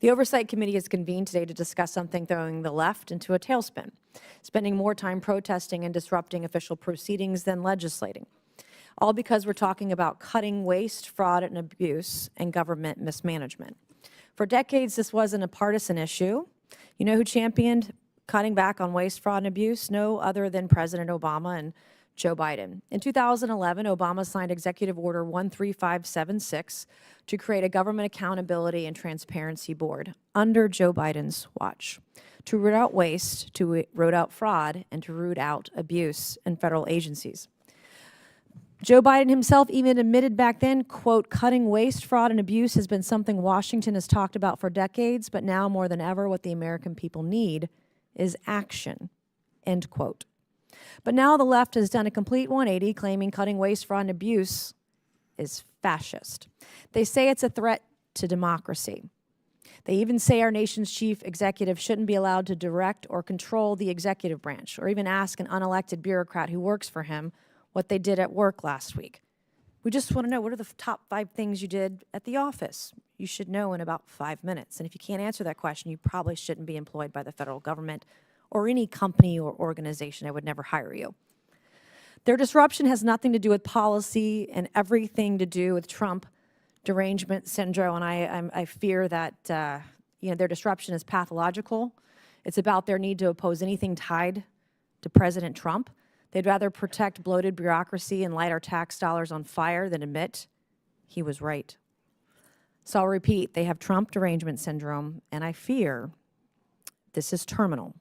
The Oversight Committee is convened today to discuss something throwing the left into a tailspin, spending more time protesting and disrupting official proceedings than legislating. All because we're talking about cutting waste, fraud, and abuse and government mismanagement. For decades, this wasn't a partisan issue. You know who championed cutting back on waste, fraud, and abuse? No other than President Obama and Joe Biden. In 2011, Obama signed Executive Order 13576 to create a Government Accountability and Transparency Board under Joe Biden's watch to root out waste, to root out fraud, and to root out abuse in federal agencies. Joe Biden himself even admitted back then, quote, cutting waste, fraud, and abuse has been something Washington has talked about for decades, but now more than ever what the American people need is action, end quote. But now the left has done a complete 180, claiming cutting waste, fraud, and abuse is fascist. They say it's a threat to democracy. They even say our nation's chief executive shouldn't be allowed to direct or control the executive branch, or even ask an unelected bureaucrat who works for him what they did at work last week. We just want to know, what are the top 5 things you did at the office? You should know in about 5 minutes. And if you can't answer that question, you probably shouldn't be employed by the federal government or any company or organization. I would never hire you. Their disruption has nothing to do with policy and everything to do with Trump derangement syndrome. And I fear that their disruption is pathological. It's about their need to oppose anything tied to President Trump. They'd rather protect bloated bureaucracy and light our tax dollars on fire than admit he was right. So I'll repeat, they have Trump derangement syndrome, and I fear this is terminal.